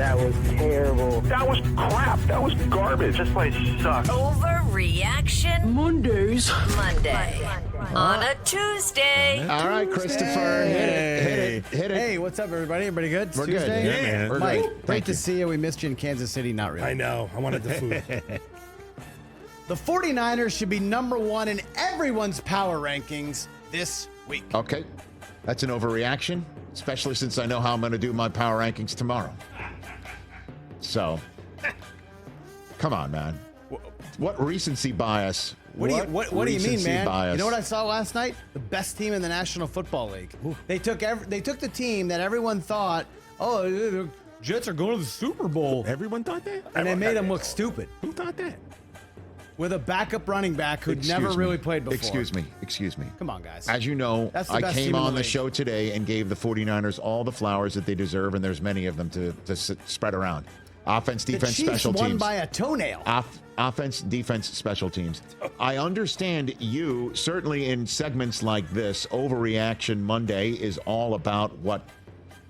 That was terrible. That was crap. That was garbage. This place sucks. Overreaction Monday. On a Tuesday. All right, Christopher, hit it. Hey, what's up, everybody? Everybody good? We're good. Tuesday? Yeah, man. Mike, We're good. great Thank to you. see you. We missed you in Kansas City. Not really. I know. I wanted the food. The 49ers should be number one in everyone's power rankings this week. Okay, that's an overreaction, especially since I know how I'm going to do my power rankings tomorrow. So, come on, man. What recency bias? What do you mean, recency man? bias? You know what I saw last night? The best team in the National Football League. They took the team that everyone thought, oh, the Jets are going to the Super Bowl, Everyone thought that? and they made them look stupid Who thought that? with a backup running back who'd Excuse never me. really played before. Excuse me. Come on, guys. As you know, That's the I best came team in on the the league. show today and gave the 49ers all the flowers that they deserve, and there's many of them to spread around. Offense, The defense, Chiefs special won teams. by a toenail. Offense, defense, special teams. I understand you, certainly in segments like this, Overreaction Monday is all about what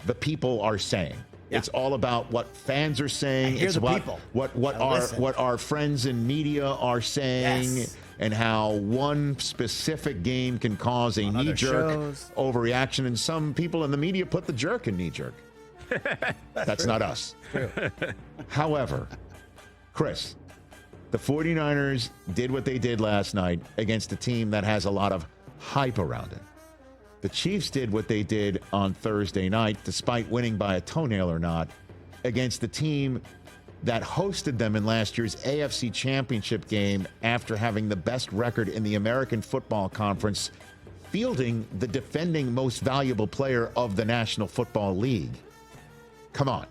the people are saying. Yeah. It's all about what fans are saying. I hear It's the what, people. what Now our listen. what our friends in media are saying, Yes. and how one specific game can cause a On other knee-jerk shows. overreaction. And some people in the media put the jerk in knee-jerk. That's not us. However, Chris, the 49ers did what they did last night against a team that has a lot of hype around it. The Chiefs did what they did on Thursday night, despite winning by a toenail or not, against the team that hosted them in last year's AFC Championship game after having the best record in the American Football Conference, fielding the defending most valuable player of the National Football League. Come on.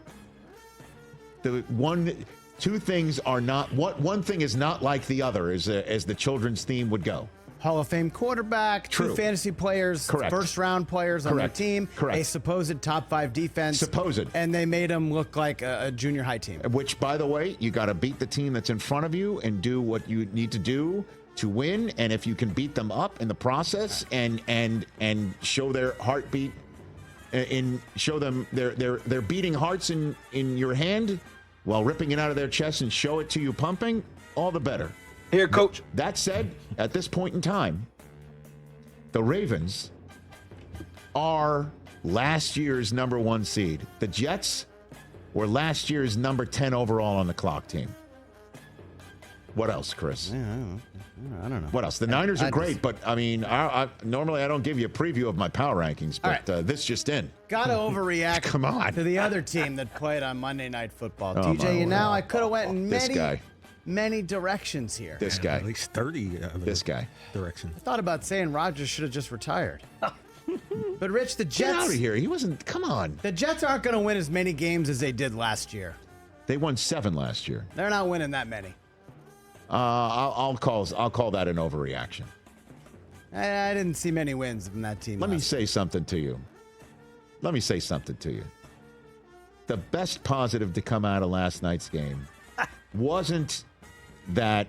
Two things are not, one thing is not like the other, as the children's theme would go. Hall of Fame quarterback, True. two fantasy players, Correct. first-round players on their Correct. team, Correct. a supposed top-5 defense. Supposed. And they made them look like a junior high team. Which, by the way, you got to beat the team that's in front of you and do what you need to do to win. And if you can beat them up in the process and show their heartbeat, show them their beating hearts in your hand while ripping it out of their chest and show it to you pumping, all the better. Here, Coach. That said, at this point in time, the Ravens are last year's number 1 seed. The Jets were last year's number 10 overall on the clock team. What else, Chris? Yeah, I don't know. What else? The Niners are I great, just- but I mean, normally I don't give you a preview of my power rankings, but All right. this just in. Gotta overreact Come on. to the other team that played on Monday Night Football. Oh, my TJ, word. now I could have went in This guy. many directions here. This guy. At least 30 other This guy. directions. I thought about saying Rodgers should have just retired. But Rich, the Get out of Jets, here. He wasn't. Come on. the Jets aren't going to win as many games as they did last year. They won 7 last year. They're not winning that many. I'll call that an overreaction. I didn't see many wins from that team. Let me last say something to you. The best positive to come out of last night's game wasn't that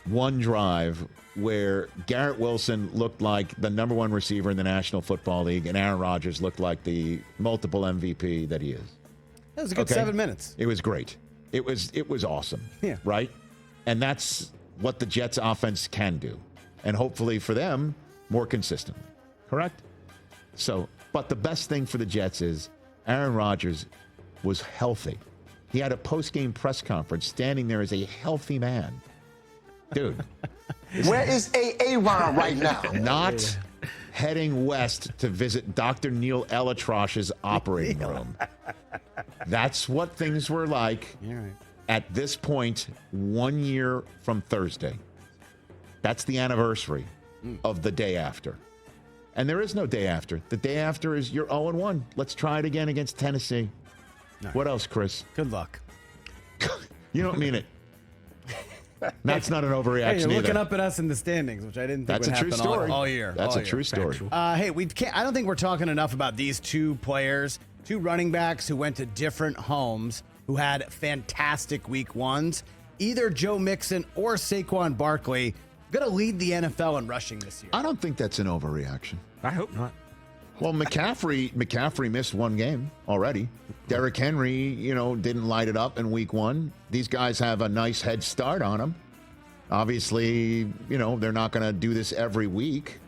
one drive where Garrett Wilson looked like the number 1 receiver in the National Football League and Aaron Rodgers looked like the multiple MVP that he is. That was a good Okay? 7 minutes. It was great. It was awesome. Yeah. Right? And that's what the Jets offense can do. And hopefully for them, more consistently. Correct? So, but the best thing for the Jets is Aaron Rodgers was healthy. He had a post-game press conference standing there as a healthy man. Dude, Where is Aaron right now? not heading west to visit Dr. Neil Elatrosh's operating room. That's what things were like You're right. at this point 1 year from Thursday. That's the anniversary of the day after. And there is no day after. The day after is you're 0-1. Let's try it again against Tennessee. What else, Chris? Good luck. You don't mean it. That's not an overreaction Hey, you're looking either. up at us in the standings, which I didn't think That's would a true happen story. all year. That's all a true year. story. Hey, we can't. I don't think we're talking enough about these two players, two running backs who went to different homes, who had fantastic week ones. Either Joe Mixon or Saquon Barkley going to lead the NFL in rushing this year. I don't think that's an overreaction. I hope not. Well, McCaffrey missed one game already. Derrick Henry, didn't light it up in week 1. These guys have a nice head start on them. Obviously, they're not going to do this every week.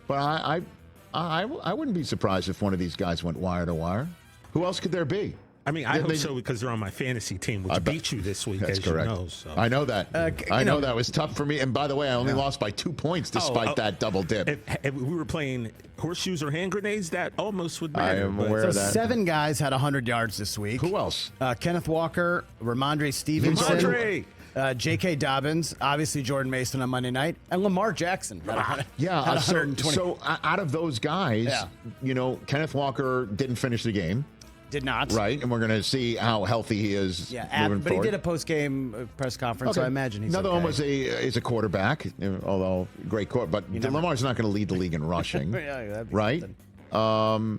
But I wouldn't be surprised if one of these guys went wire to wire. Who else could there be? I mean, I hope so because they're on my fantasy team, which beat you this week, That's as correct. you know. So. I know that. I know that was tough for me. And by the way, I only lost by 2 points despite that double dip. If we were playing horseshoes or hand grenades, that almost would I matter. am aware So of that. 7 guys had 100 yards this week. Who else? Kenneth Walker, Ramondre Stevenson, Ramondre. J.K. Dobbins, obviously Jordan Mason on Monday night, and Lamar Jackson. Had Yeah, 120. so out of those guys, Kenneth Walker didn't finish the game. Did not. Right, and we're going to see how healthy he is moving but forward. he did a post-game press conference, so I imagine he's Another okay. one was is a quarterback, although great quarterback. But Lamar's not going to lead the league in rushing, that'd be right? something.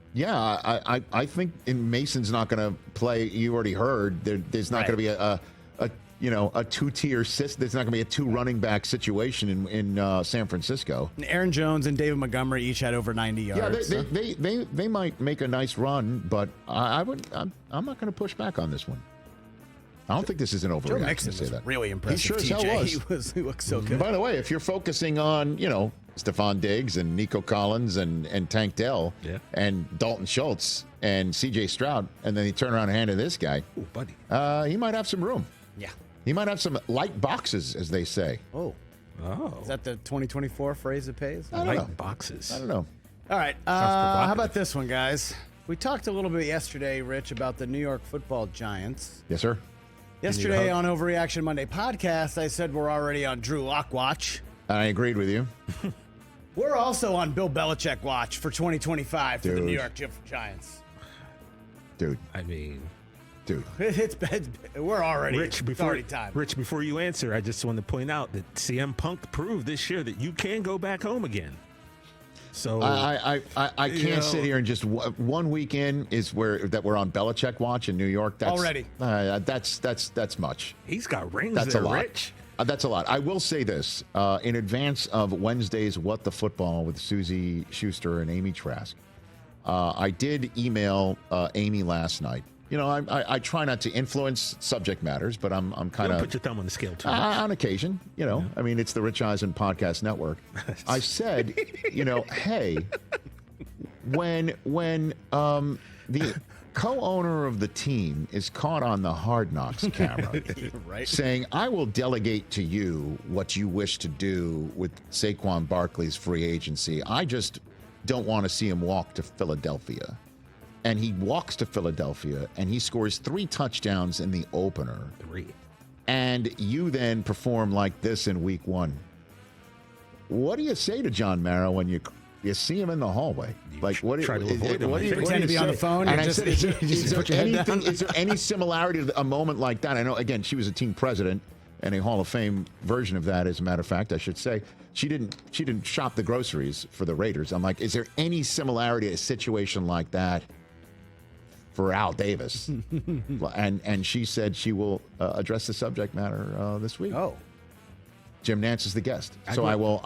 I think Mason's not going to play. You already heard there's not going to be a two-tier system. There's not going to be a 2 running back situation in San Francisco. And Aaron Jones and David Montgomery each had over 90 yards. Yeah, they might make a nice run, but I'm not going to push back on this one. I don't think this is an Joe overreaction Mixon to say was that. really impressive. He sure as hell was. He looked so good. By the way, if you're focusing on, Stephon Diggs and Nico Collins and Tank Dell and Dalton Schultz and C.J. Stroud, and then you turn around and hand to this guy, Ooh, buddy. he might have some room. Yeah. He might have some light boxes, as they say. Oh. Is that the 2024 phrase that pays? I don't Light know. boxes. I don't know. All right. How about this one, guys? We talked a little bit yesterday, Rich, about the New York Football Giants. Yes, sir. Yesterday on Overreaction Monday podcast, I said we're already on Drew Lock watch. I agreed with you. We're also on Bill Belichick watch for 2025 for the Dude. New York Giants. Dude. I mean, We're already. Rich, it's already time. Rich, before you answer, I just want to point out that CM Punk proved this year that you can go back home again. So I can't sit here and just 1 weekend is we're on Belichick watch in New York. That's, Already. That's much. he's got rings That's there, a lot. Rich. That's a lot. I will say this in advance of Wednesday's What the Football with Susie Schuster and Amy Trask. I did email Amy last night. I try not to influence subject matters, but I'm kind Don't of put your thumb on the scale too. on occasion. I mean, it's the Rich Eisen Podcast Network. I said, hey, when the co-owner of the team is caught on the Hard Knocks camera Right. saying, I will delegate to you what you wish to do with Saquon Barkley's free agency. I just don't want to see him walk to Philadelphia. And he walks to Philadelphia and he scores 3 touchdowns in the opener. 3. And you then perform like this in week 1. What do you say to John Mara when you see him in the hallway? Like, what try to avoid him, what I do you think. Pretend to be on the say? phone And and I just- said, is just there put your head anything? down. Is there any similarity to a moment like that? I know. Again, she was a team president and a Hall of Fame version of that. As a matter of fact, I should say she didn't shop the groceries for the Raiders. I'm like, is there any similarity to a situation like that for Al Davis? and she said she will address the subject matter this week. Oh. Jim Nance is the guest, so I will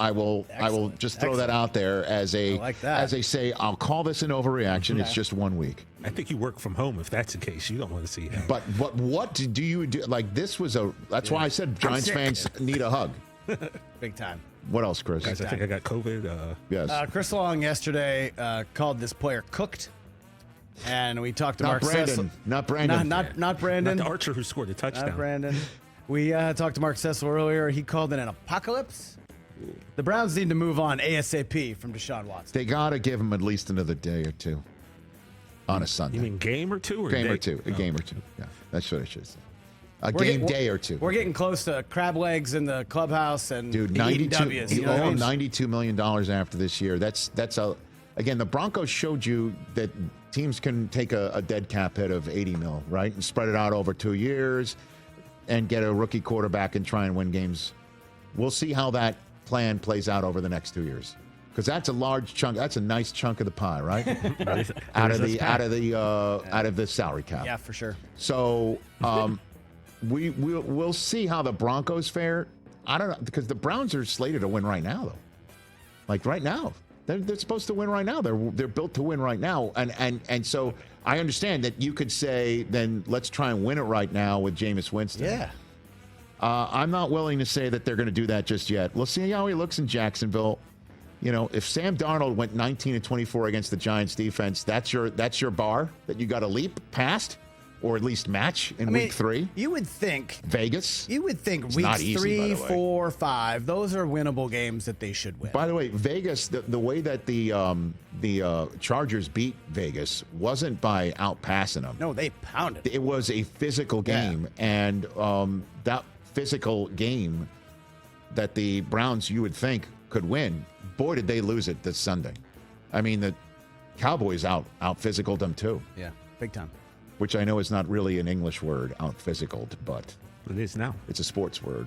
Excellent. just throw that out there as I like that. as they say. I'll call this an overreaction. It's just 1 week. I think you work from home if that's the case. You don't want to see him. But what do you do? Like this was that's why I said Giants sick. fans need a hug. Big time. What else, Chris? Guys, I think I got COVID. Yes. Chris Long yesterday called this player cooked. And we talked to Not Mark Brandon. Cecil. Not Brandon. Not Brandon. Not the Archer who scored a touchdown. Not Brandon. We talked to Mark Cecil earlier. He called it an apocalypse. The Browns need to move on ASAP from Deshaun Watson. They got to give him at least another day or two on a Sunday. You mean game or two? Or game day? or two? A Oh. game or two. Yeah, that's what I should say. A We're game get- day or two. We're getting close to crab legs in the clubhouse and Dude, eating 92. W's. You You know what I owe mean? $92 million after this year. That's again, the Broncos showed you that teams can take a dead cap hit of 80 mil, right, and spread it out over 2 years, and get a rookie quarterback and try and win games. We'll see how that plan plays out over the next 2 years, because that's a large chunk. That's a nice chunk of the pie, right? out of the salary cap. Yeah, for sure. So we'll see how the Broncos fare. I don't know, because the Browns are slated to win right now, though. Like right now, They're supposed to win right now. They're built to win right now. And so I understand that you could say, then let's try and win it right now with Jameis Winston. Yeah. I'm not willing to say that they're going to do that just yet. We'll see how he looks in Jacksonville. You know, if Sam Darnold went 19-24 against the Giants defense, that's your bar that you got to leap past, or at least match in week 3. You would think Vegas. You would think It's weeks not easy, by 3, the way. 4, 5. Those are winnable games that they should win. By the way, Vegas, the way that the Chargers beat Vegas wasn't by outpassing them. No, they pounded. It was a physical game, and that physical game that the Browns, you would think, could win. Boy, did they lose it this Sunday. I mean, the Cowboys out-physicaled them too. Yeah, big time. Which I know is not really an English word, out-physicaled, but It is now. it's a sports word.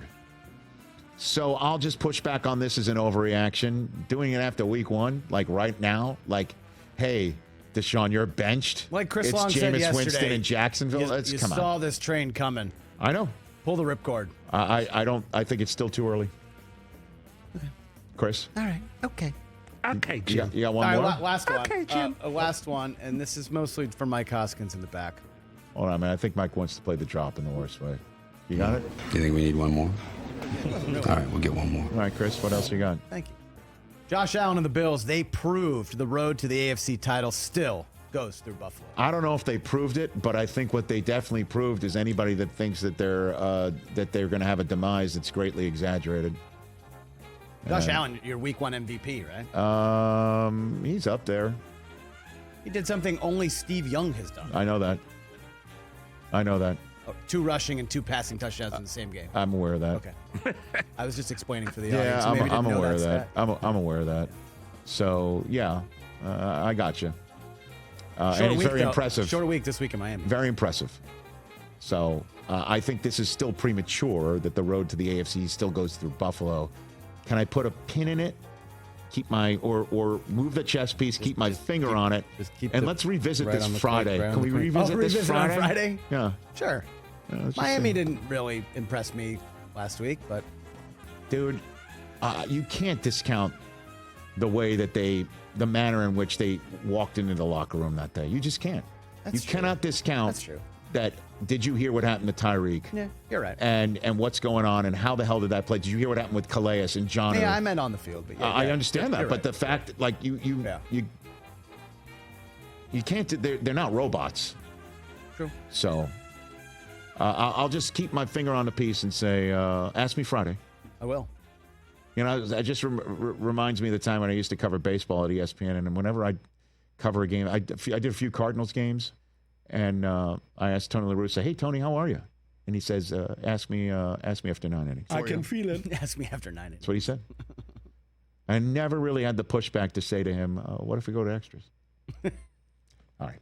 So I'll just push back on this as an overreaction. Doing it after week 1, like right now, like, hey, Deshaun, you're benched. Like Chris it's Long said Jameis yesterday, Winston in Jacksonville. You Come saw on. this train coming. I know. Pull the ripcord. I think it's still too early. Chris, All right. Okay. Okay, you Jim. got one All more? right, last one. Okay, Jim. Last one, and this is mostly for Mike Hoskins in the back. Hold on, man. I think Mike wants to play the drop in the worst way. You got it? You think we need one more? All right, we'll get one more. All right, Chris, what else you got? Thank you. Josh Allen and the Bills, they proved the road to the AFC title still goes through Buffalo. I don't know if they proved it, but I think what they definitely proved is anybody that thinks that they're going to have a demise that's greatly exaggerated. Josh Allen, your week 1 MVP, right? He's up there. He did something only Steve Young has done. I know that. 2 rushing and 2 passing touchdowns in the same game. I'm aware of that. Okay. I was just explaining for the Yeah, audience. Maybe I'm didn't know aware of that. stat. I'm aware of that. So yeah, I got you. Short And he's week, very though. impressive. Short week this week in Miami. Very impressive. So I think this is still premature that the road to the AFC still goes through Buffalo. Can I put a pin in it? Keep my or move the chess piece. Keep my finger on it, just keep and the- let's revisit right this on the Friday. clock, right Can on we the clock. revisit this revisit Friday? on Friday? Yeah. Sure. Yeah, let's just Miami see. didn't really impress me last week, but Dude, you can't discount the way that the manner in which they walked into the locker room that day. You just can't. That's you true. cannot discount That's true. that. Did you hear what happened to Tyreek? yeah, you're right. And what's going on and how the hell did that play? Did you hear what happened with Calais and John? Yeah, I meant on the field, but yeah, I yeah, understand that, you're but right. the fact, like you can't. They're not robots. True. So I'll just keep my finger on the piece and say, ask me Friday. I will. You know, it just reminds me of the time when I used to cover baseball at ESPN, and whenever I cover a game, I did a few Cardinals games, and I asked Tony La Russa, "Hey Tony, how are you?" And he says, "Ask me after 9 innings." I can feel it. Ask me after 9 innings. That's what he said. I never really had the pushback to say to him, "What if we go to extras?" All right.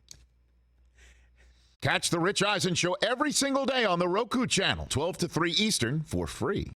Catch the Rich Eisen Show every single day on the Roku channel, 12 to 3 Eastern, for free.